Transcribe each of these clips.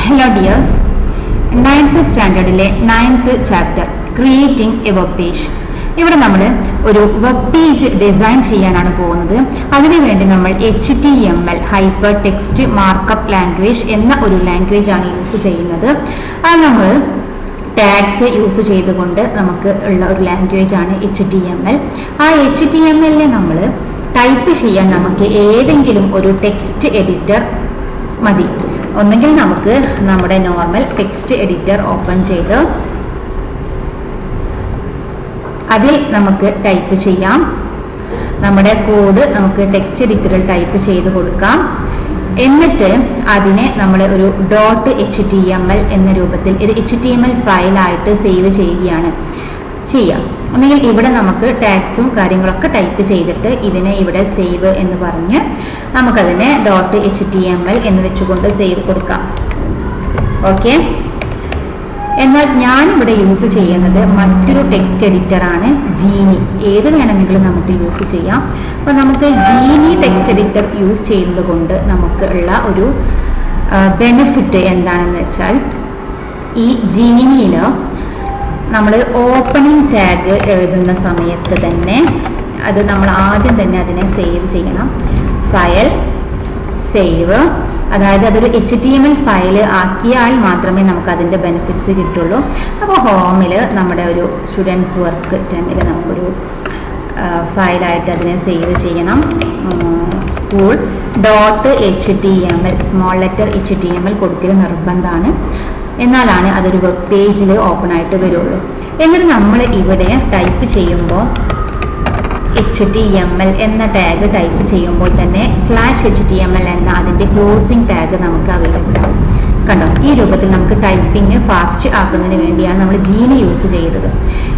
Hello dears, 9th സ്റ്റാൻഡേർഡിലെ 9th chapter creating A web page. ഇവിടെ നമ്മൾ ഒരു വെബ് പേജ് ഡിസൈൻ ചെയ്യാനാണ് പോകുന്നത്. അതിനുവേണ്ടി നമ്മൾ HTML hyper text markup language എന്ന ഒരു ലാംഗ്വേജ് ആണ് യൂസ് ചെയ്യുന്നത്. അത് നമ്മൾ ടാഗ്സ് യൂസ് ചെയ്തുകൊണ്ട് നമുക്ക് ഉള്ള ഒരു ലാംഗ്വേജ് ആണ് HTML. ആ HTML നമ്മൾ ടൈപ്പ് ചെയ്യാൻ നമുക്ക് ഏതെങ്കിലും ഒരു ടെക്സ്റ്റ് എഡിറ്റർ മതി. ഒന്നെങ്കിൽ നമുക്ക് നമ്മുടെ നോർമൽ ടെക്സ്റ്റ് എഡിറ്റർ ഓപ്പൺ ചെയ്ത് അതിൽ നമുക്ക് ടൈപ്പ് ചെയ്യാം. നമ്മുടെ കോഡ് നമുക്ക് ടെക്സ്റ്റ് എഡിറ്ററിൽ ടൈപ്പ് ചെയ്ത് കൊടുക്കാം. എന്നിട്ട് അതിനെ നമ്മൾ ഒരു .html എന്ന രൂപത്തിൽ ഇത് HTML ഫയലായിട്ട് സേവ് ചെയ്യുകയാണ് ചെയ്യാം. ഒന്നുകിൽ ഇവിടെ നമുക്ക് ടാഗ്സും കാര്യങ്ങളൊക്കെ ടൈപ്പ് ചെയ്തിട്ട് ഇതിനെ ഇവിടെ സേവ് എന്ന് പറഞ്ഞ് നമുക്കതിനെ .html എന്ന് വെച്ചുകൊണ്ട് സേവ് കൊടുക്കാം. ഓക്കെ, എന്നാൽ ഞാനിവിടെ യൂസ് ചെയ്യുന്നത് മറ്റൊരു ടെക്സ്റ്റ് എഡിറ്ററാണ് ജീനി. ഏത് വേണമെങ്കിലും നമുക്ക് യൂസ് ചെയ്യാം. അപ്പോൾ നമുക്ക് ജീനി ടെക്സ്റ്റ് എഡിറ്റർ യൂസ് ചെയ്യുന്നത് കൊണ്ട് നമുക്ക് ഉള്ള ഒരു ബെനിഫിറ്റ് എന്താണെന്ന് വെച്ചാൽ, ഈ ജീനിയിൽ നമ്മൾ ഓപ്പണിംഗ് ടാഗ് എഴുതുന്ന സമയത്ത് തന്നെ അത് നമ്മൾ ആദ്യം തന്നെ അതിനെ സേവ് ചെയ്യണം. ഫയൽ സേവ്, അതായത് അതൊരു HTML ഫയൽ ആക്കിയാൽ മാത്രമേ നമുക്ക് അതിൻ്റെ ബെനിഫിറ്റ്സ് കിട്ടുള്ളൂ. അപ്പോൾ ഹോമിൽ നമ്മുടെ ഒരു സ്റ്റുഡൻസ് വർക്ക് 10ൽ നമുക്കൊരു ഫയലായിട്ട് അതിനെ സേവ് ചെയ്യണം. School .html small letter HTML കൊടുക്കൽ നിർബന്ധമാണ്. എന്നാലാണ് അതൊരു വെബ് പേജിൽ ഓപ്പൺ ആയിട്ട് വരുള്ളൂ. എന്നിട്ട് നമ്മൾ ഇവിടെ ടൈപ്പ് ചെയ്യുമ്പോൾ HTML എന്ന ടാഗ് ടൈപ്പ് ചെയ്യുമ്പോൾ തന്നെ /HTML എന്ന അതിൻ്റെ ക്ലോസിംഗ് ടാഗ് നമുക്ക് അവൈലബിൾ ആവും. കണ്ടോ, ഈ രൂപത്തിൽ നമുക്ക് ടൈപ്പിംഗ് ഫാസ്റ്റ് ആക്കുന്നതിന് വേണ്ടിയാണ് നമ്മൾ ജീനി യൂസ് ചെയ്തത്.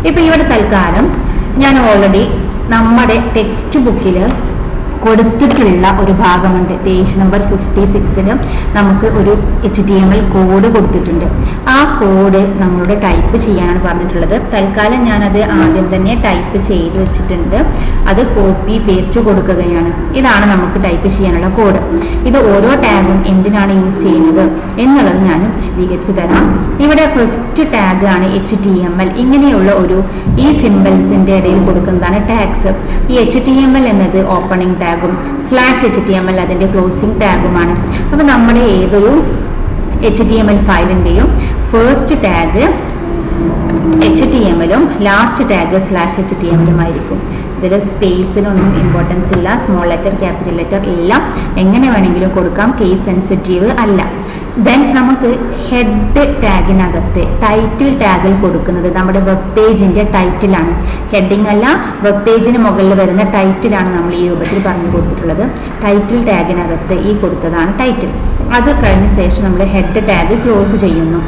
ഇപ്പോൾ ഇവിടെ തൽക്കാലം ഞാൻ ഓൾറെഡി നമ്മുടെ ടെക്സ്റ്റ് ബുക്കിൽ കൊടുത്തിട്ടുള്ള ഒരു ഭാഗമുണ്ട്. പേജ് നമ്പർ 56ൽ നമുക്ക് ഒരു HTML കോഡ് കൊടുത്തിട്ടുണ്ട്. ആ കോഡ് നമ്മളോട് ടൈപ്പ് ചെയ്യാനാണ് പറഞ്ഞിട്ടുള്ളത്. തൽക്കാലം ഞാനത് ആദ്യം തന്നെ ടൈപ്പ് ചെയ്ത് വെച്ചിട്ടുണ്ട്. അത് കോപ്പി പേസ്റ്റ് കൊടുക്കുകയാണ്. ഇതാണ് നമുക്ക് ടൈപ്പ് ചെയ്യാനുള്ള കോഡ്. ഇത് ഓരോ ടാഗും എന്തിനാണ് യൂസ് ചെയ്യുന്നത് എന്നുള്ളത് ഞാൻ വിശദീകരിച്ച് തരാം. ഇവിടെ ഫസ്റ്റ് ടാഗ് ആണ് HTML. ഇങ്ങനെയുള്ള ഒരു ഈ സിംബൽസിൻ്റെ ഇടയിൽ കൊടുക്കുന്നതാണ് ടാഗ്സ്. ഈ HTML എന്നത് ഓപ്പണിംഗ് ടാഗും /HTML അതിൻ്റെ ക്ലോസിംഗ് ടാഗുമാണ്. അപ്പോൾ നമ്മുടെ ഏതൊരു HTML ഫയലിൻ്റെയും ഫസ്റ്റ് ടാഗ് HTML-ഉം ലാസ്റ്റ് ടാഗ് /HTML-ഉം ആയിരിക്കും. ഇതിൽ സ്പേസിനൊന്നും ഇമ്പോർട്ടൻസ് ഇല്ല. സ്മോൾ ലെറ്റർ ക്യാപിറ്റൽ ലെറ്റർ എല്ലാം എങ്ങനെ വേണമെങ്കിലും കൊടുക്കാം, കേസ് സെൻസിറ്റീവ് അല്ല. ദെൻ നമുക്ക് ഹെഡ് ടാഗിനകത്ത് ടൈറ്റിൽ ടാഗിൽ കൊടുക്കുന്നത് നമ്മുടെ വെബ് പേജിൻ്റെ ടൈറ്റിലാണ്. ഹെഡിങ് അല്ല, വെബ് പേജിന് മുകളിൽ വരുന്ന ടൈറ്റിലാണ് നമ്മൾ ഈ രൂപത്തിൽ പറഞ്ഞു കൊടുത്തിട്ടുള്ളത്. ടൈറ്റിൽ ടാഗിനകത്ത് ഈ കൊടുത്തതാണ് ടൈറ്റിൽ. അത് കഴിഞ്ഞ ശേഷം നമ്മൾ ഹെഡ് ടാഗ് ക്ലോസ് ചെയ്യുന്നു.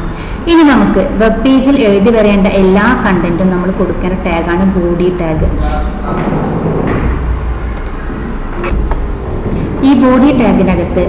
ഇനി നമുക്ക് വെബ് പേജിൽ എഴുതി വരേണ്ട എല്ലാ കണ്ടന്റും നമ്മൾ കൊടുക്കേണ്ട ടാഗാണ് ബോഡി ടാഗ്. ഈ ബോഡി ടാഗിനകത്ത്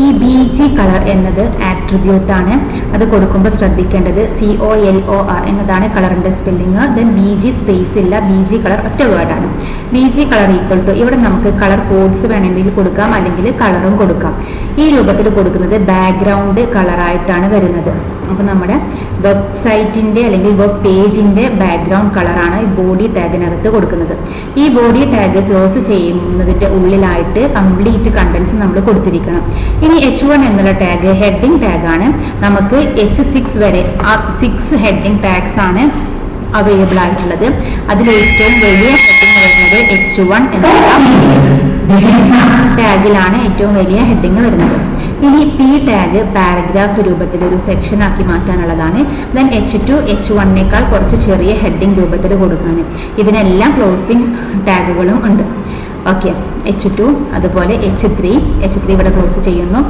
ഈ BG കളർ എന്നത് ആട്രിബ്യൂട്ടാണ്. അത് കൊടുക്കുമ്പോൾ ശ്രദ്ധിക്കേണ്ടത് COLOR എന്നതാണ് കളറിൻ്റെ സ്പെല്ലിങ്. ദെൻ BG സ്പേസ് ഇല്ല, BG കളർ ഒറ്റ വേർഡാണ്. BG കളർ ഈക്വൽ ടു, ഇവിടെ നമുക്ക് കളർ കോഡ്സ് വേണമെങ്കിൽ കൊടുക്കാം, അല്ലെങ്കിൽ കളറും കൊടുക്കാം. ഈ രൂപത്തിൽ കൊടുക്കുന്നത് ബാക്ക്ഗ്രൗണ്ട് കളറായിട്ടാണ് വരുന്നത്. അപ്പോൾ നമ്മുടെ വെബ്സൈറ്റിൻ്റെ അല്ലെങ്കിൽ വെബ് പേജിൻ്റെ ബാക്ക്ഗ്രൗണ്ട് കളറാണ് ഈ ബോഡി ടാഗിനകത്ത് കൊടുക്കുന്നത്. ഈ ബോഡി ടാഗ് ക്ലോസ് ചെയ്യുന്നതിൻ്റെ ഉള്ളിലായിട്ട് കംപ്ലീറ്റ് കണ്ടൻസ് നമ്മൾ കൊടുത്തിരിക്കണം. ഇനി H1 എന്നുള്ള ടാഗ് ഹെഡിങ് ടാഗാണ്. നമുക്ക് H6 വരെ 6 ഹെഡിങ് ടാഗ്സ് ആണ് അവൈലബിൾ ആയിട്ടുള്ളത്. അതിൽ ഏറ്റവും വലിയ ഹെഡിങ് വരുന്നത് H1 എന്നുള്ള ടാഗിലാണ് ഏറ്റവും വലിയ ഹെഡിങ് വരുന്നത്. ഇനി P ടാഗ് പാരഗ്രാഫ് രൂപത്തിൽ ഒരു സെക്ഷൻ ആക്കി മാറ്റാനുള്ളതാണ്. ദെൻ H2 H1-നേക്കാൾ കുറച്ച് ചെറിയ ഹെഡിങ് രൂപത്തിൽ കൊടുക്കാൻ. ഇതിനെല്ലാം ക്ലോസിംഗ് ടാഗുകളും ഉണ്ട്. ഓക്കെ, H2 അതുപോലെ H3 ഇവിടെ ക്ലോസ് ചെയ്യുന്നു.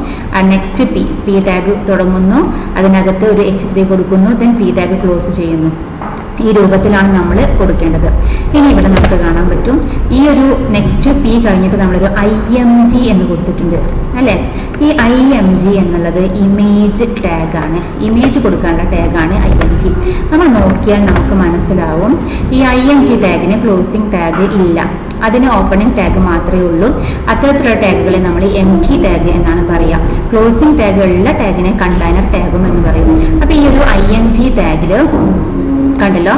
നെക്സ്റ്റ് P ടാഗ് തുടങ്ങുന്നു, അതിനകത്ത് ഒരു H3 കൊടുക്കുന്നു, ദെൻ P ടാഗ് ക്ലോസ് ചെയ്യുന്നു. ഈ രൂപത്തിലാണ് നമ്മൾ കൊടുക്കേണ്ടത്. ഇനി ഇവിടെ നമുക്ക് കാണാൻ പറ്റും ഈ ഒരു നെക്സ്റ്റ് P കഴിഞ്ഞിട്ട് നമ്മളൊരു IMG എന്ന് കൊടുത്തിട്ടുണ്ട് അല്ലേ. ഈ IMG എന്നുള്ളത് ഇമേജ് ടാഗാണ്. ഇമേജ് കൊടുക്കാനുള്ള ടാഗാണ് IMG. നമ്മൾ നോക്കിയാൽ നമുക്ക് മനസ്സിലാവും ഈ IMG ടാഗിന് ക്ലോസിംഗ് ടാഗ് ഇല്ല. അതിന് ഓപ്പണിംഗ് ടാഗ് മാത്രമേ ഉള്ളൂ. അത്തരത്തിലുള്ള ടാഗുകളെ നമ്മൾ എംപ്റ്റി ടാഗ് എന്നാണ് പറയുക. ക്ലോസിംഗ് ടാഗ് ഉള്ള ടാഗിനെ കണ്ടെയ്നർ ടാഗും എന്ന് പറയും. അപ്പോൾ ഈ ഒരു IMG ടാഗിൽ കണ്ടല്ലോ,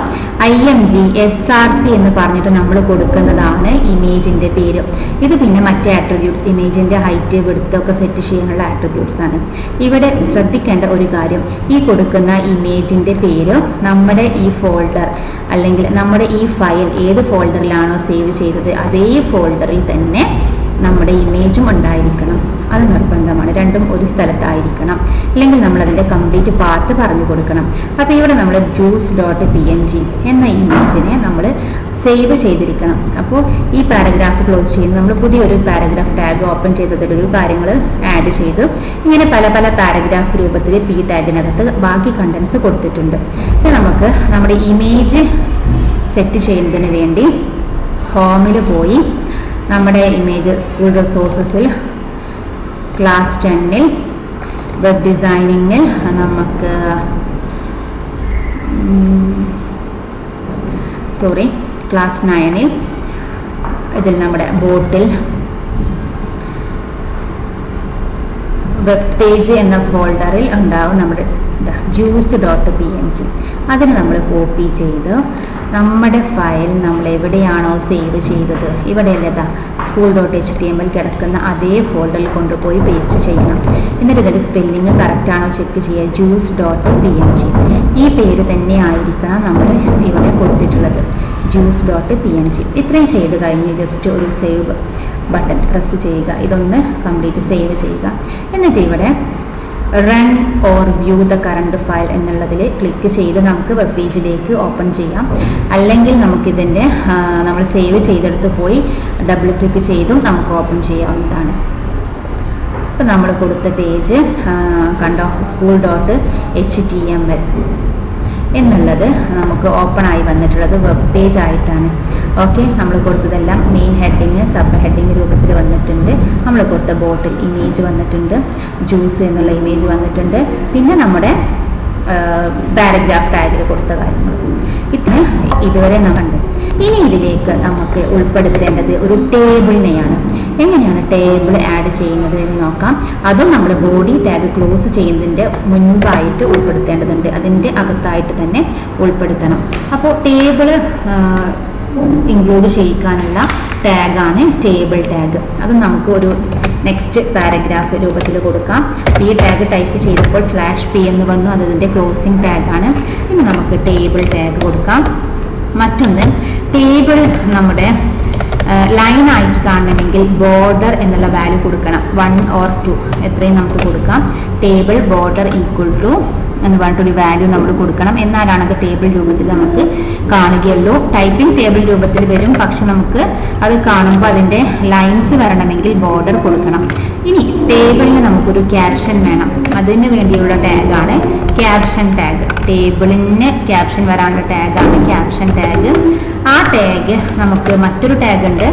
IMG SRC എന്ന് പറഞ്ഞിട്ട് നമ്മൾ കൊടുക്കുന്നതാണ് ഇമേജിന്റെ പേര്. ഇത് പിന്നെ മറ്റേ ആട്രിബ്യൂട്ട്സ്, ഇമേജിന്റെ ഹൈറ്റ് വിഡ്ത്ത് ഒക്കെ സെറ്റ് ചെയ്യാനുള്ള ആട്രിബ്യൂട്ട്സ് ആണ്. ഇവിടെ ശ്രദ്ധിക്കേണ്ട ഒരു കാര്യം, ഈ കൊടുക്കുന്ന ഇമേജിന്റെ പേര് നമ്മുടെ ഈ ഫോൾഡർ അല്ലെങ്കിൽ നമ്മുടെ ഈ ഫയൽ ഏത് ഫോൾഡറിലാണോ സേവ് ചെയ്തത് അതേ ഫോൾഡറിൽ തന്നെ നമ്മുടെ ഇമേജും ഉണ്ടായിരിക്കണം. അത് നിർബന്ധമാണ്. രണ്ടും ഒരു സ്ഥലത്തായിരിക്കണം. അല്ലെങ്കിൽ നമ്മൾ അതിൻ്റെ കംപ്ലീറ്റ് പാത്ത് പറഞ്ഞു കൊടുക്കണം. അപ്പോൾ ഇവിടെ നമ്മൾ juice.png എന്ന ഇമേജിനെ നമ്മൾ സേവ് ചെയ്തിരിക്കണം. അപ്പോൾ ഈ പാരഗ്രാഫ് ക്ലോസ് ചെയ്യുന്നു. നമ്മൾ പുതിയൊരു പാരഗ്രാഫ് ടാഗ് ഓപ്പൺ ചെയ്തതിലൊരു കാര്യങ്ങൾ ആഡ് ചെയ്തു. ഇങ്ങനെ പല പല പാരഗ്രാഫ് രൂപത്തിൽ P ടാഗിനകത്ത് ബാക്കി കണ്ടൻസ് കൊടുത്തിട്ടുണ്ട്. ഇനി നമുക്ക് നമ്മുടെ ഇമേജ് സെറ്റ് ചെയ്യുന്നതിന് വേണ്ടി ഹോമിൽ പോയി നമ്മുടെ ഇമേജ് സ്കൂൾ റിസോഴ്സസിൽ ക്ലാസ് 10-ൽ വെബ് ഡിസൈനിങ്ങിൽ നമുക്ക് ക്ലാസ് 9-ൽ ഇതിൽ നമ്മുടെ ബോട്ടിൽ വെബ് പേജ് എന്ന ഫോൾഡറിൽ ഉണ്ടാവും നമ്മുടെ juice.png. അതിന് നമ്മൾ കോപ്പി ചെയ്ത് നമ്മുടെ ഫയൽ നമ്മൾ എവിടെയാണോ സേവ് ചെയ്തത്, ഇവിടെയല്ലേ school.html കിടക്കുന്ന അതേ ഫോൾഡറിൽ കൊണ്ടുപോയി പേസ്റ്റ് ചെയ്യണം. എന്നിട്ട് ഇതിൻ്റെ സ്പെല്ലിങ് കറക്റ്റാണോ ചെക്ക് ചെയ്യുക. juice.png ഈ പേര് തന്നെ ആയിരിക്കണം നമ്മൾ ഇവിടെ കൊടുത്തിട്ടുള്ളത്, juice.png. ഇത്രയും ചെയ്ത് കഴിഞ്ഞ് ജസ്റ്റ് ഒരു സേവ് ബട്ടൺ പ്രസ് ചെയ്യുക. ഇതൊന്ന് കംപ്ലീറ്റ് സേവ് ചെയ്യുക. എന്നിട്ട് ഇവിടെ run or view the current file എന്നുള്ളതിൽ ക്ലിക്ക് ചെയ്ത് നമുക്ക് വെബ് പേജിലേക്ക് ഓപ്പൺ ചെയ്യാം. അല്ലെങ്കിൽ നമുക്കിതിൻ്റെ നമ്മൾ സേവ് ചെയ്തെടുത്ത് പോയി ഡബിൾ ക്ലിക്ക് ചെയ്തും നമുക്ക് ഓപ്പൺ ചെയ്യാവുന്നതാണ്. അപ്പോൾ നമ്മൾ കൊടുത്ത പേജ് കണ്ടോ, school.html എന്നുള്ളത് നമുക്ക് ഓപ്പൺ ആയി വന്നിട്ടുള്ളത് വെബ് പേജ് ആയിട്ടാണ്. ഓക്കെ, നമ്മൾ കൊടുത്തതെല്ലാം മെയിൻ ഹെഡിങ് സബ് ഹെഡിങ് രൂപത്തിൽ വന്നിട്ടുണ്ട്. നമ്മൾ കൊടുത്ത ബോട്ടിൽ ഇമേജ് വന്നിട്ടുണ്ട്, ജ്യൂസ് എന്നുള്ള ഇമേജ് വന്നിട്ടുണ്ട്. പിന്നെ നമ്മുടെ പാരഗ്രാഫ് ടാഗിൽ കൊടുത്ത കാര്യങ്ങൾ ഇതുവരെ നമ്മൾ കണ്ടു. ഇനി ഇതിലേക്ക് നമുക്ക് ഉൾപ്പെടുത്തേണ്ടത് ഒരു ടേബിളിനെയാണ്. എങ്ങനെയാണ് ടേബിൾ ആഡ് ചെയ്യുന്നത് എന്ന് നോക്കാം. അതും നമ്മൾ ബോഡി ടാഗ് ക്ലോസ് ചെയ്യുന്നതിൻ്റെ മുൻപായിട്ട് ഉൾപ്പെടുത്തേണ്ടതുണ്ട്. അതിൻ്റെ അകത്തായിട്ട് തന്നെ ഉൾപ്പെടുത്തണം. അപ്പോൾ ടേബിൾ ഇൻക്ലൂഡ് ചെയ്യിക്കാനുള്ള ടാഗാണ് ടേബിൾ ടാഗ്. അത് നമുക്ക് ഒരു നെക്സ്റ്റ് പാരഗ്രാഫ് രൂപത്തിൽ കൊടുക്കാം. P ടാഗ് ടൈപ്പ് ചെയ്തപ്പോൾ /P എന്ന് വന്നു, അതിൻ്റെ ക്ലോസിംഗ് ടാഗാണ്. ഇനി നമുക്ക് ടേബിൾ ടാഗ് കൊടുക്കാം. മറ്റൊന്ന്, ടേബിൾ നമ്മുടെ ലൈനായിട്ട് കാണണമെങ്കിൽ ബോർഡർ എന്നുള്ള വാല്യൂ കൊടുക്കണം. 1 or 2 എത്രയും നമുക്ക് കൊടുക്കാം. ടേബിൾ ബോർഡർ ഈക്വൽ ടു എന്ന് പറഞ്ഞിട്ടൊരു വാല്യൂ നമ്മൾ കൊടുക്കണം. എന്നാലാണ് അത് ടേബിൾ രൂപത്തിൽ നമുക്ക് കാണുകയുള്ളൂ. ടൈപ്പിംഗ് ടേബിൾ രൂപത്തിൽ വരും, പക്ഷെ നമുക്ക് അത് കാണുമ്പോൾ അതിൻ്റെ ലൈൻസ് വരണമെങ്കിൽ ബോർഡർ കൊടുക്കണം. ഇനി ടേബിളിന് നമുക്കൊരു ക്യാപ്ഷൻ വേണം. അതിന് വേണ്ടിയുള്ള ടാഗാണ് ക്യാപ്ഷൻ ടാഗ്. ടേബിളിന് ക്യാപ്ഷൻ വരാനുള്ള ടാഗാണ് ക്യാപ്ഷൻ ടാഗ്. ആ ടാഗ് നമുക്ക് മറ്റൊരു ടാഗ് ഉണ്ട്,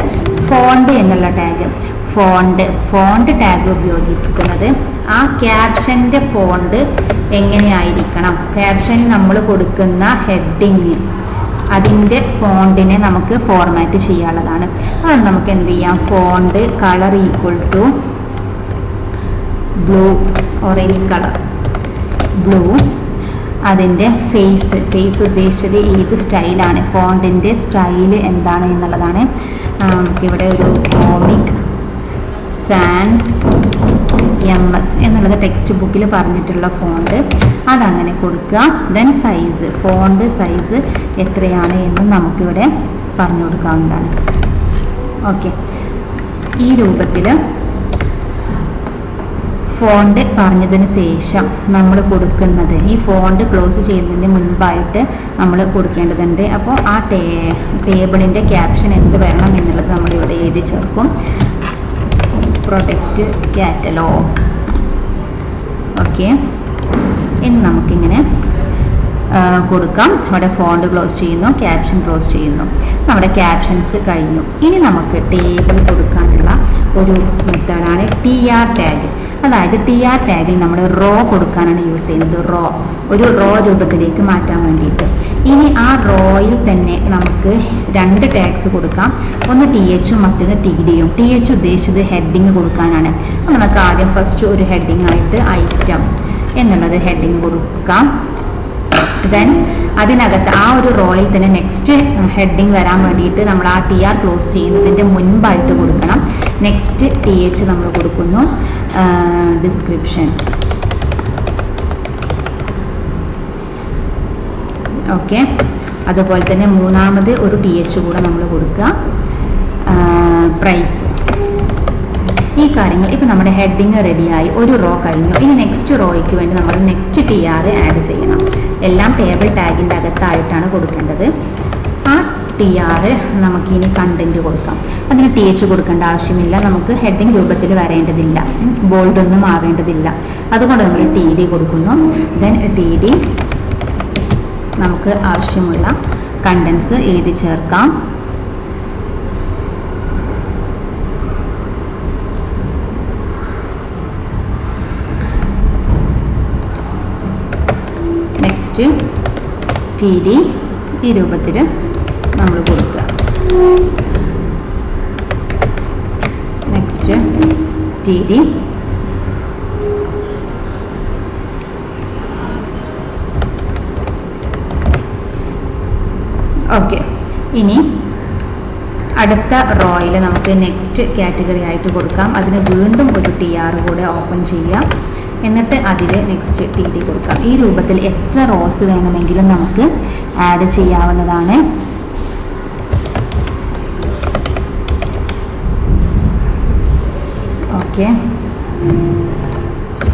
ഫോണ്ട് എന്നുള്ള ടാഗ്. ഫോണ്ട് ടാഗ് ഉപയോഗിക്കുന്നത് ആ ക്യാപ്ഷൻ്റെ ഫോണ്ട് എങ്ങനെയായിരിക്കണം, ക്യാപ്ഷനിൽ നമ്മൾ കൊടുക്കുന്ന ഹെഡിങ് അതിൻ്റെ ഫോണ്ടിനെ നമുക്ക് ഫോർമാറ്റ് ചെയ്യാനുള്ളതാണ്. അത് നമുക്ക് എന്ത് ചെയ്യാം, font colour equal to blue or any colour blue. അതിൻ്റെ ഫേസ് ഉദ്ദേശിച്ചത് ഏത് സ്റ്റൈലാണ്, ഫോണ്ടിൻ്റെ സ്റ്റൈല് എന്താണ് എന്നുള്ളതാണ്. നമുക്കിവിടെ ഒരു കോമിക് സാൻസ് MS എന്നുള്ളത് ടെക്സ്റ്റ് ബുക്കിൽ പറഞ്ഞിട്ടുള്ള ഫോണ്ട്, അതങ്ങനെ കൊടുക്കുക. ദെൻ സൈസ്, ഫോണ്ട് സൈസ് എത്രയാണ് എന്നും നമുക്കിവിടെ പറഞ്ഞു കൊടുക്കാവുന്നതാണ്. ഓക്കെ, ഈ രൂപത്തിൽ ഫോണ്ട് പറഞ്ഞതിന് ശേഷം നമ്മൾ കൊടുക്കുന്നത്, ഈ ഫോണ്ട് ക്ലോസ് ചെയ്യുന്നതിന് മുൻപായിട്ട് നമ്മൾ കൊടുക്കേണ്ടതുണ്ട്. അപ്പോൾ ആ ടേബിളിൻ്റെ ക്യാപ്ഷൻ എന്ത് വരണം എന്നുള്ളത് നമ്മളിവിടെ എഴുതി ചേർക്കും. Product catalogue. ഓക്കെ, ഇനി നമുക്കിങ്ങനെ കൊടുക്കാം. അവിടെ ഫോണ്ട് ക്ലോസ് ചെയ്യുന്നു, ക്യാപ്ഷൻ ക്ലോസ് ചെയ്യുന്നു. നമ്മുടെ ക്യാപ്ഷൻസ് കഴിഞ്ഞു. ഇനി നമുക്ക് ടേബിൾ കൊടുക്കാനുള്ള ഒരു മെത്തേഡാണ് TR ടാഗ്. അതായത് TR ടാഗിൽ നമ്മൾ റോ കൊടുക്കാനാണ് യൂസ് ചെയ്യുന്നത്. ഒരു റോ രൂപത്തിലേക്ക് മാറ്റാൻ വേണ്ടിയിട്ട്. ഇനി ആ റോയിൽ തന്നെ നമുക്ക് 2 ടാഗ്സ് കൊടുക്കാം. ഒന്ന് TH മറ്റൊന്ന് TDയും. TH ഉദ്ദേശിച്ചത് ഹെഡിങ് കൊടുക്കാനാണ്. അപ്പോൾ നമുക്ക് ആദ്യം ഫസ്റ്റ് ഒരു ഹെഡിങ് ആയിട്ട് ഐറ്റം എന്നുള്ളത് ഹെഡിങ് കൊടുക്കാം. ദെൻ അതിനകത്ത് ആ ഒരു റോയിൽ തന്നെ നെക്സ്റ്റ് ഹെഡിങ് വരാൻ വേണ്ടിയിട്ട് നമ്മൾ ആ TR ക്ലോസ് ചെയ്യുന്നതിൻ്റെ മുൻപായിട്ട് കൊടുക്കണം. നെക്സ്റ്റ് TH നമ്മൾ കൊടുക്കുന്നു, ഡിസ്ക്രിപ്ഷൻ. ഓക്കെ, അതുപോലെ തന്നെ മൂന്നാമത് ഒരു TH കൂടെ നമ്മൾ കൊടുക്കുക, പ്രൈസ്. ഈ കാര്യങ്ങൾ ഇപ്പോൾ നമ്മുടെ ഹെഡിങ് റെഡിയായി. ഒരു റോ കഴിഞ്ഞു. ഇനി നെക്സ്റ്റ് റോയ്ക്ക് വേണ്ടി നമ്മൾ നെക്സ്റ്റ് TR ആഡ് ചെയ്യണം. എല്ലാം ടേബിൾ ടാഗിൻ്റെ അകത്തായിട്ടാണ് കൊടുക്കേണ്ടത്. ആ TR നമുക്കിനി കണ്ടന്റ് കൊടുക്കാം. അതിന് TH കൊടുക്കേണ്ട ആവശ്യമില്ല. നമുക്ക് ഹെഡിങ് രൂപത്തിൽ വരേണ്ടതില്ല, ബോൾഡൊന്നും ആവേണ്ടതില്ല. അതുകൊണ്ട് നമ്മൾ TD കൊടുക്കുന്നു. ദെൻ TD നമുക്ക് ആവശ്യമുള്ള കണ്ടൻസ് എഴുതി ചേർക്കാം. നെക്സ്റ്റ് TD ഈ രൂപത്തിൽ നമ്മൾ കൊടുക്കുക. Next TD. ഓക്കെ, ഇനി അടുത്ത റോയിൽ നമുക്ക് നെക്സ്റ്റ് കാറ്റഗറി ആയിട്ട് കൊടുക്കാം. അതിന് വീണ്ടും ഒരു TR കൂടെ ഓപ്പൺ ചെയ്യാം. എന്നിട്ട് അതിൽ നെക്സ്റ്റ് TD കൊടുക്കാം. ഈ രൂപത്തിൽ എത്ര റോസ് വേണമെങ്കിലും നമുക്ക് ആഡ് ചെയ്യാവുന്നതാണ്. ഓക്കെ,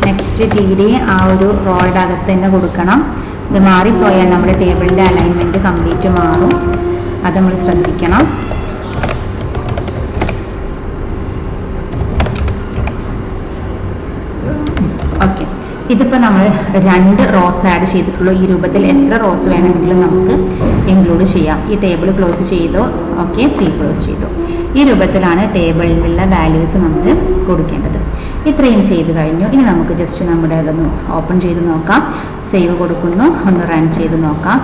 നെക്സ്റ്റ് TD ആ ഒരു റോയുടെ അകത്ത് തന്നെ കൊടുക്കണം. ഇത് മാറിപ്പോയാൽ നമ്മുടെ ടേബിളിൻ്റെ അലൈൻമെൻറ്റ് കംപ്ലീറ്റ് മാറും. അത് നമ്മൾ ശ്രദ്ധിക്കണം. ഓക്കെ, ഇതിപ്പോൾ നമ്മൾ 2 റോസ് ആഡ് ചെയ്തിട്ടുള്ളൂ. ഈ രൂപത്തിൽ എത്ര റോസ് വേണമെങ്കിലും നമുക്ക് ഇൻക്ലൂഡ് ചെയ്യാം. ഈ ടേബിൾ ക്ലോസ് ചെയ്തോ, ഓക്കെ, ക്ലോസ് ചെയ്തു. ഈ രൂപത്തിലാണ് ടേബിളിലുള്ള വാല്യൂസ് നമ്മൾ കൊടുക്കേണ്ടത്. ഇത്രയും ചെയ്ത് കഴിഞ്ഞു. ഇനി നമുക്ക് ജസ്റ്റ് നമ്മുടെ അതൊന്ന് ഓപ്പൺ ചെയ്ത് നോക്കാം. സേവ് കൊടുക്കുന്നു, ഒന്ന് റൺ ചെയ്ത് നോക്കാം.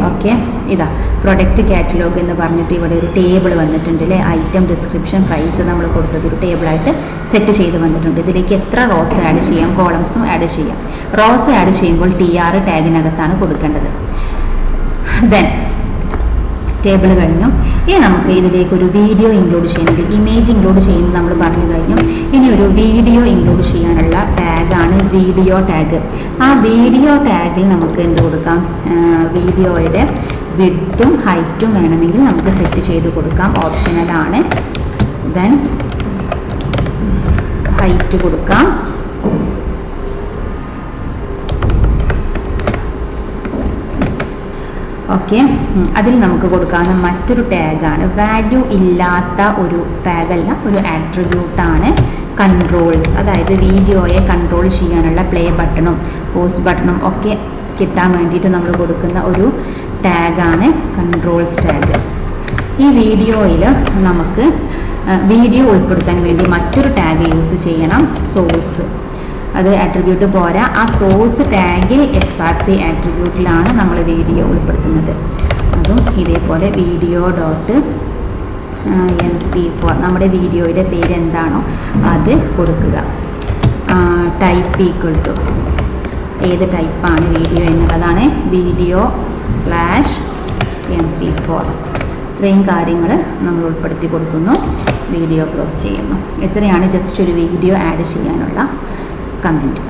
ഓക്കെ, ഇതാ പ്രൊഡക്റ്റ് കാറ്റലോഗ് എന്ന് പറഞ്ഞിട്ട് ഇവിടെ ഒരു ടേബിൾ വന്നിട്ടുണ്ട് അല്ലേ. ഐറ്റം, ഡിസ്ക്രിപ്ഷൻ, പ്രൈസ് നമ്മൾ കൊടുത്തത് ഒരു ടേബിളായിട്ട് സെറ്റ് ചെയ്ത് വന്നിട്ടുണ്ട്. ഇതിലേക്ക് എത്ര റോസ് ആഡ് ചെയ്യാം, കോളംസും ആഡ് ചെയ്യാം. റോസ് ആഡ് ചെയ്യുമ്പോൾ TR ടാഗിനകത്താണ് കൊടുക്കേണ്ടത്. ദെൻ ടേബിൾ കഴിഞ്ഞു. ഇനി നമുക്ക് ഇതിലേക്ക് ഒരു വീഡിയോ ഇൻക്ലൂഡ് ചെയ്യണമെങ്കിൽ ഇമേജ് ഇൻക്ലൂഡ് ചെയ്യുന്നത് നമ്മൾ പറഞ്ഞു കഴിഞ്ഞു. ഇനി ഒരു വീഡിയോ ഇൻക്ലൂഡ് ചെയ്യാനുള്ള ടാഗാണ് വീഡിയോ ടാഗ്. ആ വീഡിയോ ടാഗിൽ നമുക്ക് എന്ത് കൊടുക്കാം, വീഡിയോയുടെ വിഡ്ത്തും ഹൈറ്റും വേണമെങ്കിൽ നമുക്ക് സെറ്റ് ചെയ്ത് കൊടുക്കാം. ഓപ്ഷണലാണ്. ദെൻ ഹൈറ്റ് കൊടുക്കാം. ഓക്കെ, അതിൽ നമുക്ക് കൊടുക്കാവുന്ന മറ്റൊരു ടാഗാണ് വാല്യൂ ഇല്ലാത്ത ഒരു ടാഗല്ല, ഒരു ആട്രിബ്യൂട്ടാണ് കൺട്രോൾസ്. അതായത് വീഡിയോയെ കൺട്രോൾ ചെയ്യാനുള്ള പ്ലേ ബട്ടണും പോസ് ബട്ടണും ഒക്കെ കിട്ടാൻ വേണ്ടിയിട്ട് നമ്മൾ കൊടുക്കുന്ന ഒരു ടാഗാണ് കൺട്രോൾസ് ടാഗ്. ഈ വീഡിയോയിൽ നമുക്ക് വീഡിയോ ഉൾപ്പെടുത്താൻ വേണ്ടി മറ്റൊരു ടാഗ് യൂസ് ചെയ്യണം, സോഴ്സ്. അത് ആട്രിബ്യൂട്ട് പോരാ, ആ സോഴ്സ് ടാഗിൽ SRC ആട്രിബ്യൂട്ടിലാണ് നമ്മൾ വീഡിയോ ഉൾപ്പെടുത്തുന്നത്. അതും ഇതേപോലെ video.mp4 നമ്മുടെ വീഡിയോയുടെ പേര് എന്താണോ അത് കൊടുക്കുക. ടൈപ്പ് ഈക്വൽ ടു ഏത് ടൈപ്പാണ് വീഡിയോ എന്നുള്ളതാണ് video/mp4. ഇത്രയും കാര്യങ്ങൾ നമ്മൾ ഉൾപ്പെടുത്തി കൊടുക്കുന്നു. വീഡിയോ ക്ലോസ് ചെയ്യുന്നു. ഇത്രയാണ് ജസ്റ്റ് ഒരു വീഡിയോ ആഡ് ചെയ്യാനുള്ള കമൻറ്റ്.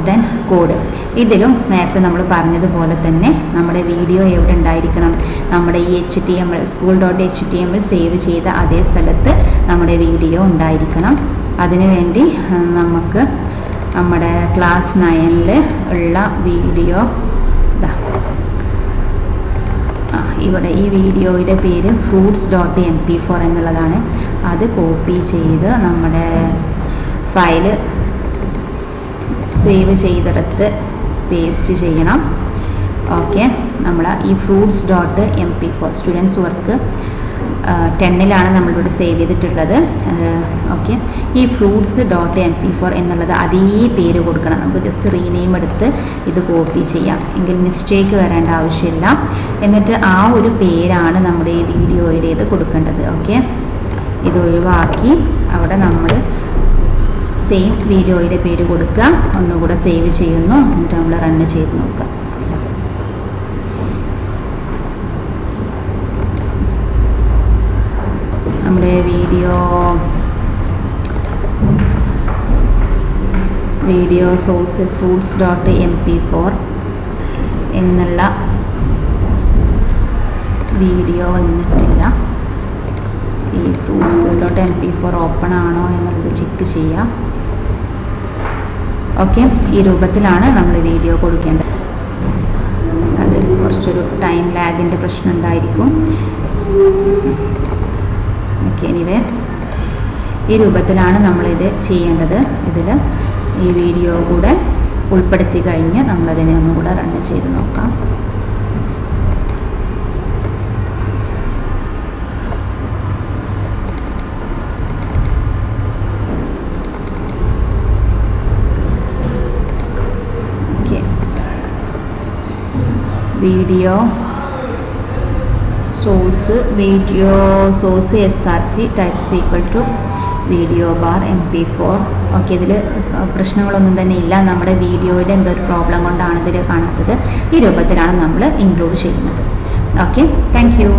Then code. ഇതിലും നേരത്തെ നമ്മൾ പറഞ്ഞതുപോലെ തന്നെ നമ്മുടെ വീഡിയോ എവിടെ ഉണ്ടായിരിക്കണം, നമ്മുടെ ഈ HTML school.html സേവ് ചെയ്ത അതേ സ്ഥലത്ത് നമ്മുടെ വീഡിയോ ഉണ്ടായിരിക്കണം. അതിനുവേണ്ടി നമുക്ക് നമ്മുടെ ക്ലാസ് 9 ഉള്ള വീഡിയോ ഇവിടെ ഈ വീഡിയോയുടെ പേര് fruits.mp4 എന്നുള്ളതാണ്. അത് കോപ്പി ചെയ്ത് നമ്മുടെ ഫയല് സേവ് ചെയ്തെടുത്ത് പേസ്റ്റ് ചെയ്യണം. ഓക്കെ, നമ്മൾ ഈ fruits.mp4 സ്റ്റുഡൻസ് വർക്ക് 10-ലാണ് നമ്മളിവിടെ സേവ് ചെയ്തിട്ടുള്ളത്. ഓക്കെ, ഈ fruits.mp4 എന്നുള്ളത് അതേ പേര് കൊടുക്കണം. നമുക്ക് ജസ്റ്റ് റീനെയിം എടുത്ത് ഇത് കോപ്പി ചെയ്യാം, എങ്കിൽ മിസ്റ്റേക്ക് വരേണ്ട ആവശ്യമില്ല. എന്നിട്ട് ആ ഒരു പേരാണ് നമ്മുടെ ഈ വീഡിയോയുടേത് കൊടുക്കേണ്ടത്. ഓക്കെ, ഇത് ഒഴിവാക്കി അവിടെ നമ്മൾ സെയിം വീഡിയോയുടെ പേര് കൊടുക്കുക. ഒന്നുകൂടെ സേവ് ചെയ്യുന്നു, എന്നിട്ട് നമ്മൾ റൺ ചെയ്ത് നോക്കാം. നമ്മുടെ വീഡിയോ സോഴ്സ് fruits.mp4 എന്നുള്ള വീഡിയോ വന്നിട്ടില്ല. ഈ fruits.mp4 ഓപ്പൺ ആണോ എന്നുള്ളത് ചെക്ക് ചെയ്യാം. ഓക്കെ, ഈ രൂപത്തിലാണ് നമ്മൾ വീഡിയോ കൊടുക്കേണ്ടത്. അത് കുറച്ചൊരു ടൈം ലാഗിൻ്റെ പ്രശ്നം ഉണ്ടായിരിക്കും. ഓക്കെ, എനിവേ ഈ രൂപത്തിലാണ് നമ്മളിത് ചെയ്യേണ്ടത്. ഇതിൽ ഈ വീഡിയോ കൂടെ ഉൾപ്പെടുത്തി കഴിഞ്ഞ് നമ്മളതിനെ ഒന്നുകൂടെ റൺ ചെയ്ത് നോക്കാം. Video source src types equal to video bar mp4. Okay, ഇതിൽ പ്രശ്നങ്ങളൊന്നും തന്നെ ഇല്ല. നമ്മുടെ വീഡിയോയുടെ എന്തോ ഒരു പ്രോബ്ലം കൊണ്ടാണ് ഇതിൽ കാണാത്തത്. ഈ രൂപത്തിലാണ് നമ്മൾ ഇൻക്ലൂഡ് ചെയ്യുന്നത്. Okay, thank you.